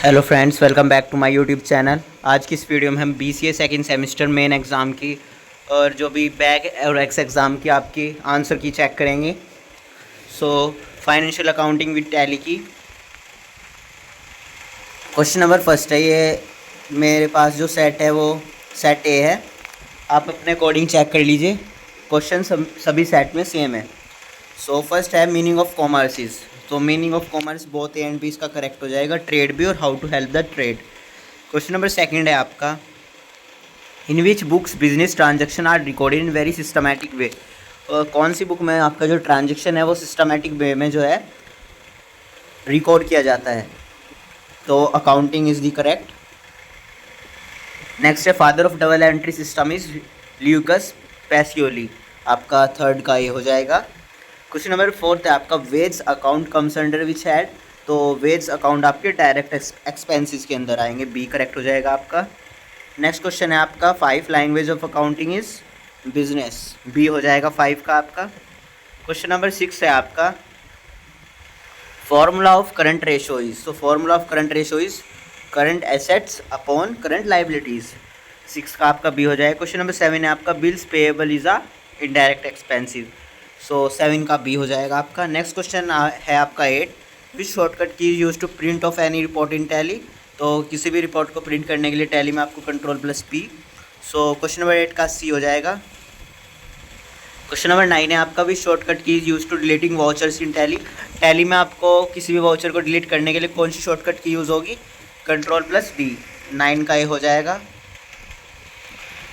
Hello friends, welcome back to my YouTube channel. आज की इस वीडियो में हम BCA second semester main exam की और जो भी बैक और एक्स एग्ज़ाम की आपकी आंसर की चेक करेंगे। So financial accounting with tally की क्वेश्चन नंबर फर्स्ट है। ये मेरे पास जो सेट है वो सेट ए है। आप अपने अकॉर्डिंग चेक कर लीजिए। क्वेश्चन सभी सेट में सेम है। सो फर्स्ट है मीनिंग ऑफ कॉमर्स इज़। तो meaning of commerce both A and B इसका करेक्ट हो जाएगा, ट्रेड भी और how to help the trade. Question number second है आपका, in which books business transaction are recorded in very systematic way. कौन सी बुक में आपका जो ट्रांजेक्शन है वो सिस्टमैटिक वे में जो है रिकॉर्ड किया जाता है। तो accounting is the correct. Next है father of double entry system is Lucas Pacioli. आपका थर्ड का ये हो जाएगा। क्वेश्चन नंबर फोर्थ है आपका, wage account comes under which head. तो वेज अकाउंट आपके डायरेक्ट एक्सपेंसेस के अंदर आएंगे, बी करेक्ट हो जाएगा आपका। नेक्स्ट क्वेश्चन है आपका, 5 language of accounting is business, B हो जाएगा 5 का आपका। क्वेश्चन नंबर 6 है आपका, formula of current ratio is. तो formula of current ratio is current assets upon current liabilities, 6 का आपका बी हो जाएगा। क्वेश्चन नंबर 7 है आपका, bills payable is a indirect expensive. So 7 का बी हो जाएगा आपका। नेक्स्ट क्वेश्चन है आपका 8, which shortcut key use to print of any report in Tally. तो किसी भी रिपोर्ट को प्रिंट करने के लिए टैली में आपको Ctrl+P। सो क्वेश्चन नंबर 8 का सी हो जाएगा। क्वेश्चन नंबर 9 है आपका, which shortcut key use to deleting vouchers in Tally. Tally में आपको किसी भी वाउचर को डिलीट करने के लिए कौन सी शॉर्टकट की यूज़ होगी, Ctrl+D। 9 का ये हो जाएगा।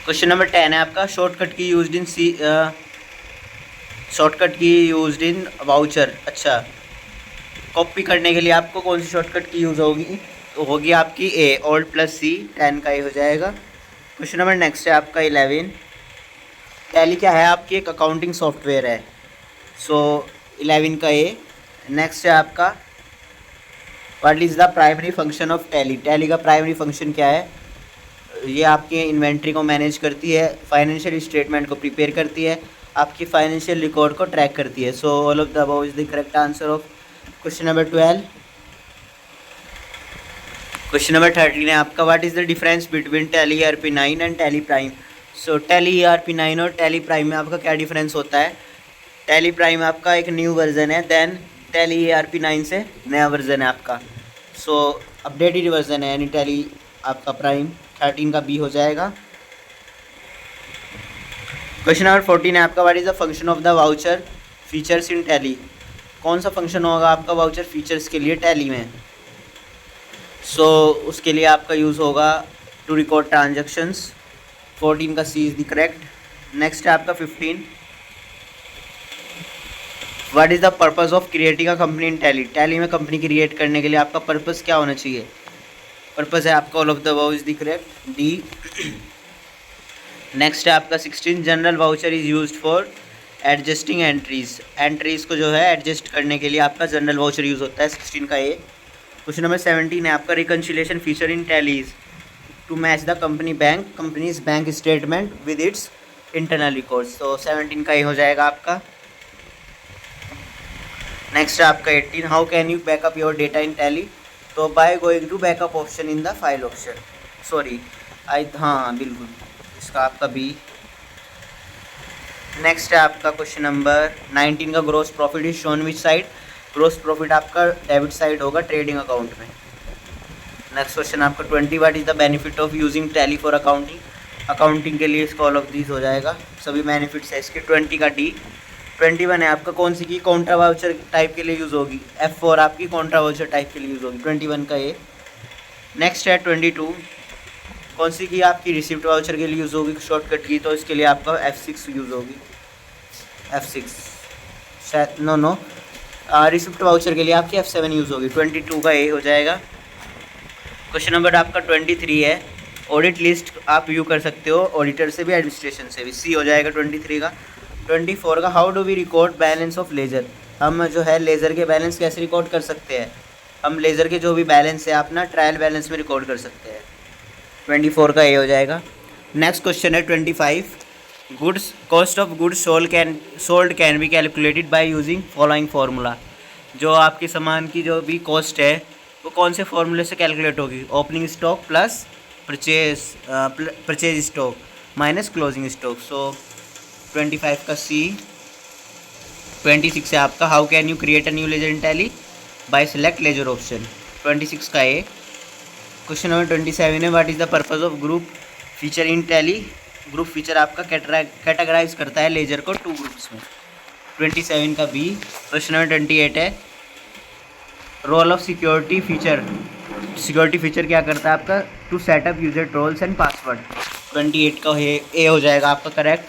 क्वेश्चन नंबर 10 है आपका, शॉर्टकट की यूज्ड इन सी शॉर्टकट की यूज्ड इन वाउचर। अच्छा, कॉपी करने के लिए आपको कौन सी शॉर्टकट की यूज़ होगी, तो होगी आपकी ए, Alt+C। 10 का ये हो जाएगा। क्वेश्चन नंबर नेक्स्ट है आपका 11, टैली क्या है, आपकी एक अकाउंटिंग सॉफ्टवेयर है। सो 11 का ए। नेक्स्ट है आपका, what is the primary function of tally. Tally का प्राइमरी फंक्शन क्या है, ये आपकी इन्वेंट्री को मैनेज करती है, फाइनेंशियल स्टेटमेंट को प्रिपेयर करती है, आपकी फाइनेंशियल रिकॉर्ड को ट्रैक करती है। So all of the above is the correct answer of question number 12। Question number 13 है आपका, what is the difference between tally ERP9 and tally prime. So tally ERP9 और tally prime में आपका क्या difference होता है। टैली प्राइम आपका एक न्यू वर्जन है, देन टैली ERP9 से नया वर्जन है आपका। सो अपडेटेड वर्जन है यानी टैली आपका प्राइम। 13 का बी हो जाएगा। क्वेश्चन नंबर 14 है आपका, what is the function of the voucher features in tally. कौन सा फंक्शन होगा आपका वाउचर फीचर्स के लिए टैली में। सो उसके लिए आपका यूज़ होगा टू रिकॉर्ड ट्रांजेक्शन्स। 14 का सी इज़ द करेक्ट। नेक्स्ट है आपका 15, what is the purpose of creating a company in Tally. Tally में कंपनी क्रिएट करने के लिए आपका पर्पज़ क्या होना चाहिए, पर्पज़ है आपका all of the above is the correct, D. Next है आपका 16, general voucher is used for adjusting entries. Entries को जो है एडजस्ट करने के लिए आपका जनरल वाउचर यूज़ होता है, 16 का ए। क्वेश्चन नंबर 17 है आपका, reconciliation feature in Tally is to match the company's bank statement with its internal records. तो 17 का ये हो जाएगा आपका। नेक्स्ट है आपका 18, how can you backup your data in Tally. तो by going to backup option in the file option, sorry हाँ बिल्कुल, इसका आपका बी। नेक्स्ट है आपका क्वेश्चन नंबर 19 का, gross profit is shown which side. Gross profit आपका डेबिट साइड होगा ट्रेडिंग अकाउंट में। नेक्स्ट क्वेश्चन आपका 20, what is the benefit of using tally for accounting. Accounting के लिए इसका ऑल ऑफ दीज हो जाएगा, सभी बेनिफिट्स है इसके। 20 का डी। 21 है आपका, कौन सी की कॉन्ट्रा वाउचर टाइप के लिए यूज़ होगी, F4 आपकी कॉन्ट्रा वाउचर टाइप के लिए यूज़ होगी, 21 का ये। नेक्स्ट है 22, कौन सी की आपकी रिसिप्ट वाउचर के लिए यूज़ होगी शॉर्टकट की, तो इसके लिए आपका F6 यूज़ होगी, F6 शायद, नो रिसिप्ट वाउचर के लिए आपकी F7 यूज़ होगी। 22 का ए हो जाएगा। क्वेश्चन नंबर आपका 23 है, ऑडिट लिस्ट आप व्यू कर सकते हो ऑडिटर से भी एडमिनिस्ट्रेशन से भी, सी हो जाएगा 23 का। 24 का, how do we record balance of ledger. हम जो है लेज़र के बैलेंस कैसे रिकॉर्ड कर सकते हैं, हम लेज़र के जो भी बैलेंस है अपना ट्रायल बैलेंस में रिकॉर्ड कर सकते हैं। 24 का ए हो जाएगा। नेक्स्ट क्वेश्चन है 25, goods cost of goods sold can be calculated by using following formula. जो आपके सामान की जो भी कॉस्ट है वो कौन से फॉर्मूले से कैलकुलेट होगी? Opening stock plus purchase stock minus closing stock. So 25 का सी। 26 है आपका how can you create a new ledger in Tally? By select ledger option. 26 का ए। क्वेश्चन नंबर 27 है what is the purpose of group feature in Tally? Group feature आपका categorise करता है laser को 2 groups में। 27 का बी। क्वेश्चन नंबर 28 है role of security feature. Security feature क्या करता है आपका? To set up user roles and password. 28 का ए हो जाएगा आपका करेक्ट।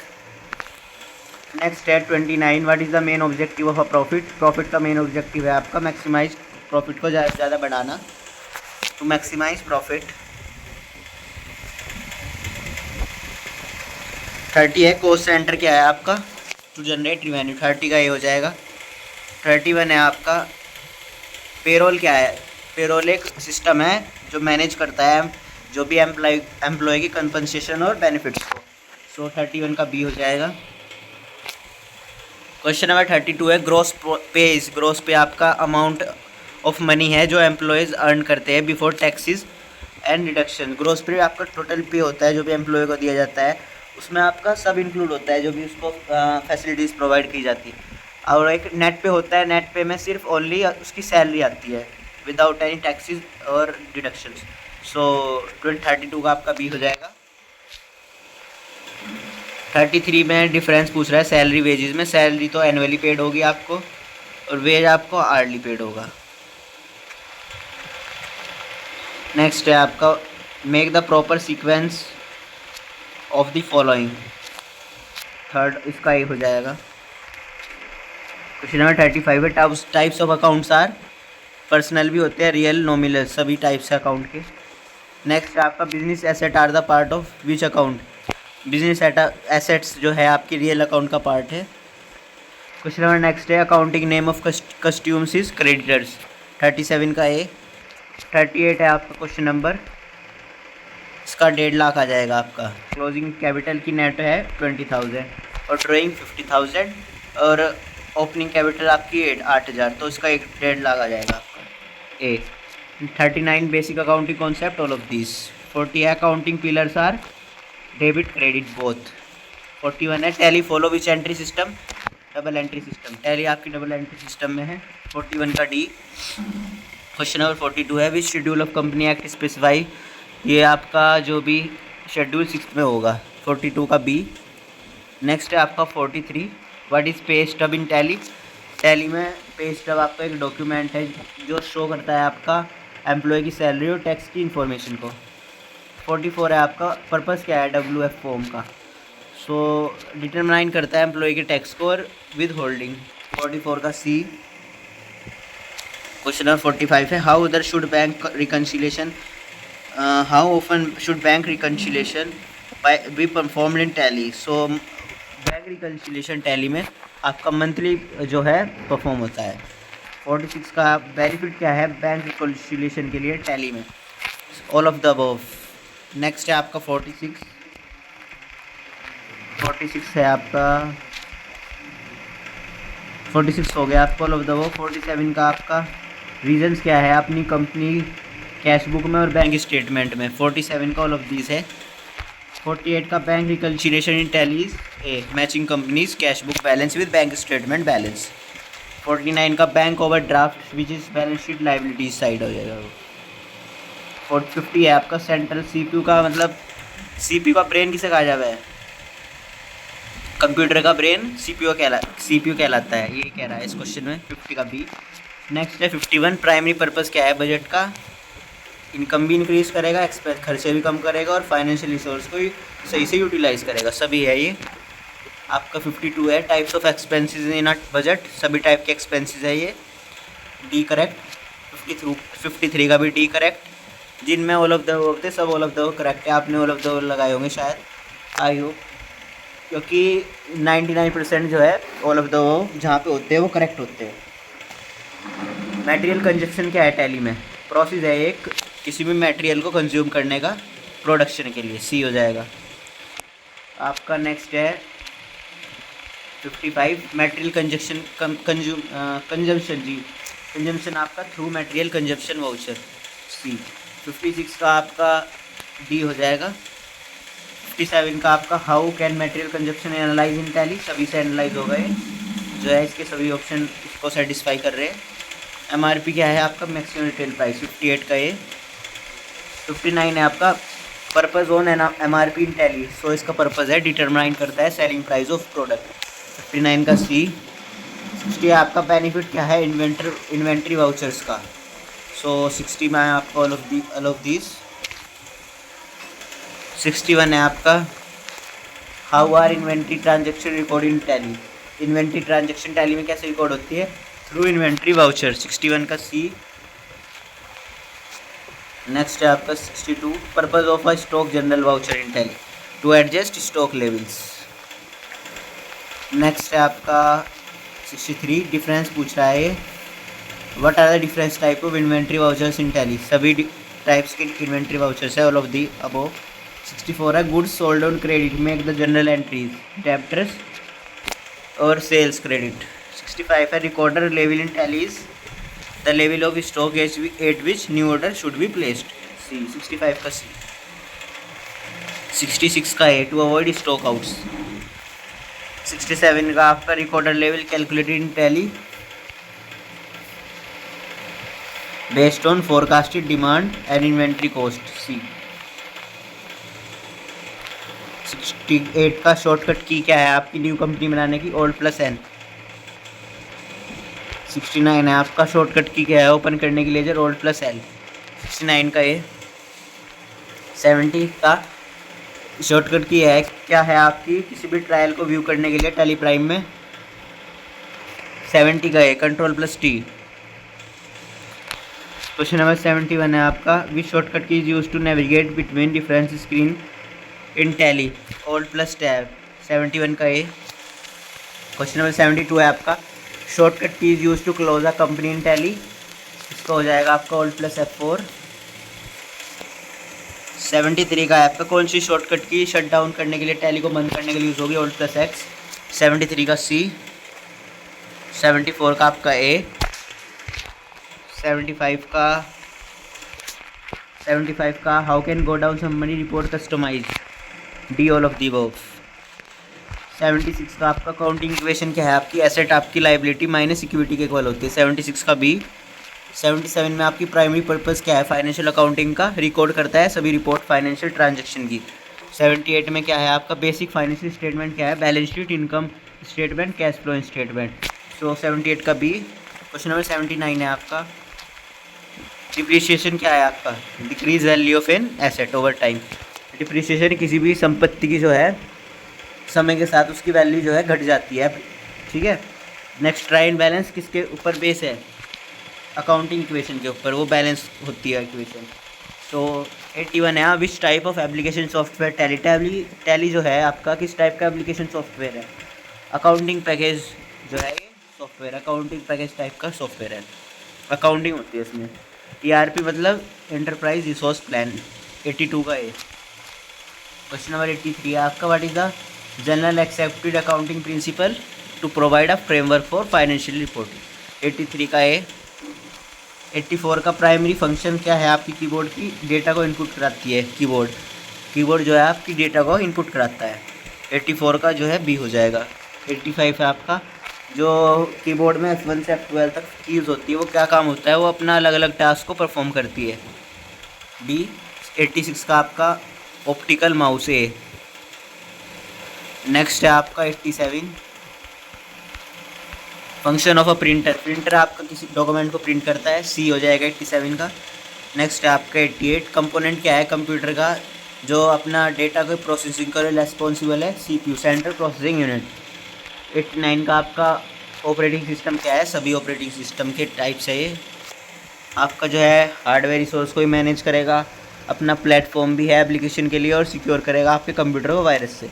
नेक्स्ट है 29 what is the main objective of a profit? Profit का मेन ऑब्जेक्टिव है आपका मैक्सिमाइज प्रॉफिट को ज़्यादा से ज़्यादा बढ़ाना, टू मैक्सिमाइज प्रॉफिट। 30 है कॉस्ट सेंटर क्या है आपका? To generate revenue. 30 का ये हो जाएगा। 31 है आपका पेरोल क्या है? पेरोल एक सिस्टम है जो मैनेज करता है जो भी एम्प्लॉय की कंपनसेशन और बेनिफिट्स को। सो 31 का बी हो जाएगा। क्वेश्चन नंबर 32 है ग्रॉस पेज। ग्रॉस पे आपका अमाउंट ऑफ मनी है जो एम्प्लॉयज़ अर्न करते हैं before taxes and deduction. Gross पे आपका टोटल पे होता है जो भी एम्प्लॉय को दिया जाता है, उसमें आपका सब इंक्लूड होता है जो भी उसको फैसिलिटीज़ प्रोवाइड की जाती है। और एक नेट पे होता है, नेट पे में सिर्फ ओनली उसकी सैलरी आती है विदाउट एनी टैक्सेस और डिडक्शंस। सो 32 का आपका बी हो जाएगा। 33 में डिफरेंस पूछ रहा है सैलरी वेजेस में। सैलरी तो एनुअली पेड होगी आपको और वेज आपको आर्ली पेड होगा। नेक्स्ट है आपका make the proper sequence of the following. Third इसका एक हो जाएगा। क्वेश्चन नंबर 35 है types of accounts are. Personal भी होते हैं, रियल, नॉमिनल, सभी टाइप्स है अकाउंट के। नेक्स्ट आपका business asset are the part of which account? Business assets जो है आपकी रियल अकाउंट का पार्ट है। क्वेश्चन नंबर नेक्स्ट है accounting name of customs is creditors. 37 का ए। 38 है आपका क्वेश्चन नंबर, इसका 1.5 लाख आ जाएगा आपका। क्लोजिंग कैपिटल की नेट है 20,000 और ड्राइंग 50,000 और ओपनिंग कैपिटल आपकी 8,000, तो इसका 1.5 लाख आ जाएगा आपका A. 39 basic accounting concept all of this. 40 है accounting pillars are debit credit both. 41 है Tally follow which entry system? Double entry system. Tally आपकी डबल एंट्री सिस्टम में है। 41 का डी। क्वेश्चन नंबर 42 है which schedule of company act specify? ये आपका जो भी शेड्यूल 6 में होगा। 42 का बी। नेक्स्ट है आपका 43 what is pay stub in Tally? Tally में पे स्टब आपका एक डॉक्यूमेंट है जो शो करता है आपका एम्प्लॉय की सैलरी और टैक्स की इंफॉर्मेशन को। 44 है आपका पर्पस क्या है WF फॉर्म का? सो डिटरमाइन करता है एम्प्लॉय के टैक्स को और विद होल्डिंग। 44 का सी। क्वेश्चन नंबर 45 है how other should bank reconciliation how often should bank reconciliation be performed in Tally? So bank reconciliation tally में आपका मंथली जो है परफॉर्म होता है। 46 का बेनिफिट क्या है बैंक रिकन्सिलेशन के लिए टैली में? All of the above. Next है आपका 46 है आपका 46 हो गया आपका ऑल ऑफ द अबव। 47 का आपका रीजंस क्या है अपनी कंपनी कैश बुक में और बैंक स्टेटमेंट में? 47 का ऑल ऑफ दिस है। 48 का bank reconciliation in tallies A matching companies cash book balance with bank statement balance. 49 का bank over draft which is balance sheet liabilities side हो जाएगा वो। 50 है आपका सेंट्रल CPU का मतलब CPU का ब्रेन किसे कहा जाता है? कंप्यूटर का ब्रेन CPU कहलाता है, ये कह रहा है इस क्वेश्चन में। 50 का बी। नेक्स्ट है 51 प्राइमरी पर्पस क्या है बजट का? इनकम भी इंक्रीज करेगा, एक्सपेंस खर्चे भी कम करेगा और फाइनेंशियल रिसोर्स को सही से यूटिलाइज करेगा, सभी है ये आपका। 52 है types of expenses in a budget. सभी टाइप के एक्सपेंसेस है ये, डी करेक्ट। 53 का भी डी करेक्ट। जिनमें ऑल ऑफ द होते सब ऑल ऑफ द करेक्ट है। आपने ऑल ऑफ द लगाए होंगे शायद, आई होप, क्योंकि 99% जो है ऑल ऑफ द जहाँ पे होते हैं वो करेक्ट होते हैं। मटेरियल कंजप्शन क्या है टैली में? प्रोसेस है एक किसी भी मटेरियल को कंज्यूम करने का प्रोडक्शन के लिए, सी हो जाएगा आपका। नेक्स्ट है 55 मटेरियल कंजप्शन जी कंजम्पशन आपका थ्रू मटेरियल कंजप्शन वाउचर सी। 56 का आपका डी हो जाएगा। 57 का आपका how can material consumption analyse in Tally, सभी से एनालाइज हो गए जो है, इसके सभी ऑप्शन इसको सेटिस्फाई कर रहे हैं। एमआरपी क्या है आपका, मैक्सिमम रिटेल प्राइस 58 का ये। 59 है आपका purpose on MRP in Tally, so इसका पर्पज़ है डिटरमाइन करता है सेलिंग प्राइस ऑफ प्रोडक्ट। 59 का सी। 60 आपका बेनिफिट क्या है इन्वेंट्री वाउचर्स का, सो 60 में आपका ऑल ऑफ दिस। 61 है आपका how are inventory transaction record in Tally, inventory transaction Tally में कैसे रिकॉर्ड होती है, थ्रू इन्वेंट्री वाउचर। 61 का सी। नेक्स्ट है आपका 62 purpose of a stock journal voucher in Tally to adjust stock levels. Next है आपका 63 डिफरेंस पूछ रहा है, what are the difference type of inventory vouchers in Tally, सभी टाइप्स के इन्वेंट्री वाउचर्स है, ऑल ऑफ दी अबव। 64 है goods sold on credit make the journal entries debtors और सेल्स क्रेडिट। 65 है reorder level in Tally is the level of stock at which new order should be placed C. 65 का C. 66 का A to avoid stock outs. 67 का आपका recorder level calculated in Tally based on forecasted demand and inventory cost C. 68 का shortcut की क्या है आपकी new company बनाने की, ओल्ड प्लस एन। 69 है आपका शॉर्टकट की क्या है ओपन करने की लेजर, ओल्ड प्लस एल। 69 का ये। 70 का शॉर्टकट की है क्या है आपकी किसी भी ट्रायल को व्यू करने के लिए टैली प्राइम में। 70 का ये control plus T. Question number 71 है आपका which shortcut key is use to navigate between difference screen in Tally, alt plus tab. 71 का ये। क्वेश्चन नंबर 72 है आपका shortcut key is use to close a company in Tally, इसका हो जाएगा आपका ओल्ड प्लस F4। 73 का है आपका कौन सी शॉर्टकट की शट डाउन करने के लिए टैली को बंद करने के लिए यूज़ होगी, ओल्ड प्लस X। 73 का C। 74 का आपका A। 75 का how can go down somebody report customise, D all of the above. 76 का आपका काउंटिंग इक्वेशन क्या है आपकी, एसेट आपकी लाइबिलिटी माइनस इक्विटी के इक्वल होती है। 76 का बी। 77 में आपकी प्राइमरी पर्पस क्या है, फाइनेंशियल अकाउंटिंग का रिकॉर्ड करता है सभी रिपोर्ट फाइनेंशियल ट्रांजैक्शन की। 78 में क्या है आपका बेसिक फाइनेंशियल स्टेटमेंट क्या है, balance sheet, income statement, cash flow statement. So 78 का बी। क्वेश्चन नंबर 79 है आपका डिप्रिसिएशन क्या है आपका, decrease value of an asset over time. Depreciation किसी भी संपत्ति की जो है समय के साथ उसकी वैल्यू जो है घट जाती है, ठीक है। नेक्स्ट ट्रायल बैलेंस किसके ऊपर बेस है, अकाउंटिंग इक्वेशन के ऊपर वो बैलेंस होती है इक्वेशन। तो 81 है which type of application software tally जो है आपका किस टाइप का एप्लीकेशन सॉफ्टवेयर है, अकाउंटिंग पैकेज जो है ये सॉफ्टवेयर अकाउंटिंग पैकेज टाइप का सॉफ्टवेयर है, अकाउंटिंग होती है इसमें। ERP मतलब एंटरप्राइज रिसोर्स प्लान। 82 का ए। क्वेश्चन नंबर 83 है आपका what is the general accepted accounting principle to provide a framework for financial reporting. 83 का ए। 84 का प्राइमरी फंक्शन क्या है आपकी कीबोर्ड की, डेटा को इनपुट कराती है कीबोर्ड जो है आपकी डेटा को इनपुट कराता है। 84 का जो है बी हो जाएगा। 85 है आपका जो कीबोर्ड में F1 से F12 तक कीज़ होती है वो क्या काम होता है, वो अपना अलग अलग टास्क को परफॉर्म करती है, डी। 86 का आपका ऑप्टिकल माउस ए। नेक्स्ट है आपका 87 फंक्शन ऑफ अ प्रिंटर आपका किसी डॉक्यूमेंट को प्रिंट करता है, सी हो जाएगा 87 का। नेक्स्ट है आपका 88 कंपोनेंट क्या है कंप्यूटर का जो अपना डेटा को प्रोसेसिंग करे रेस्पॉन्सिबल है, CPU सेंट्रल प्रोसेसिंग यूनिट। 89 का आपका ऑपरेटिंग सिस्टम क्या है, सभी ऑपरेटिंग सिस्टम के टाइप्स है ये। आपका जो है हार्डवेयर रिसोर्स को ही मैनेज करेगा, अपना प्लेटफॉर्म भी है एप्लीकेशन के लिए और सिक्योर करेगा आपके कंप्यूटर को वायरस से।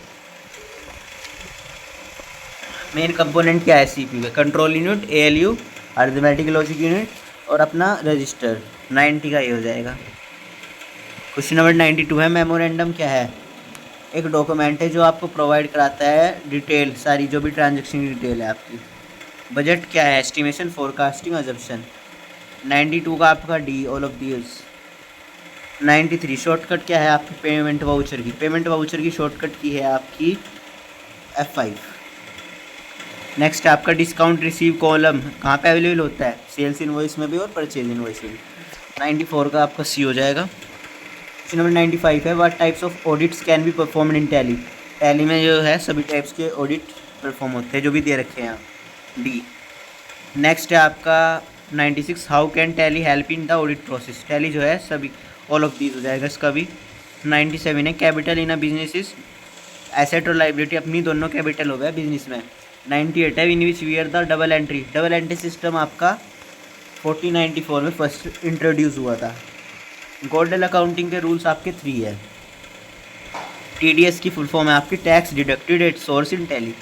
मेन कंपोनेंट क्या है CPU का, control unit, ALU, arithmetic logic unit और अपना रजिस्टर। 90 का ये हो जाएगा। क्वेश्चन नंबर 92 है मेमोरेंडम क्या है, एक डॉक्यूमेंट है जो आपको प्रोवाइड कराता है डिटेल सारी जो भी ट्रांजैक्शन की डिटेल है आपकी। बजट क्या है, एस्टिमेशन, फोरकास्टिंग, अजम्पशन। 92 का आपका D, all of these. 93 shortcut क्या है आपकी पेमेंट वाउचर की, पेमेंट वाउचर की शॉर्टकट की है आपकी F5। नेक्स्ट आपका डिस्काउंट रिसीव कॉलम कहाँ पे अवेलेबल होता है, सेल्स इनवॉइस में भी और परचेज इनवॉइस में भी। 94 का आपका सी हो जाएगा। क्वेश्चन नंबर 95 है, what types of audits can be performed in Tally. Tally में जो है सभी टाइप्स के ऑडिट परफॉर्म होते हैं जो भी दे रखे हैं यहाँ, डी। नेक्स्ट है आपका 96, how can tally help in the audit process. Tally जो है सभी ऑल ऑफ दीज हो जाएगा इसका भी। 97 है, capital in a business is asset और लाइबिलिटी, अपनी दोनों कैपिटल हो गया बिजनेस में। 98 है, in which year the double entry system आपका 1494 में फर्स्ट इंट्रोड्यूस हुआ था। गोल्डन अकाउंटिंग के रूल्स आपके 3 है। TDS की फुल फॉर्म है आपकी tax deducted at source in Tally.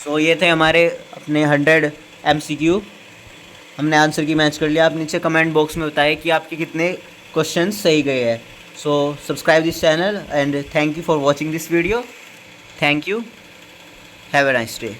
So ये थे हमारे अपने 100 MCQ, हमने आंसर की मैच कर लिया। आप नीचे कमेंट बॉक्स में बताएं कि आपके कितने क्वेश्चन सही गए हैं। So subscribe this channel and thank you for watching this video. Thank you, have a nice day.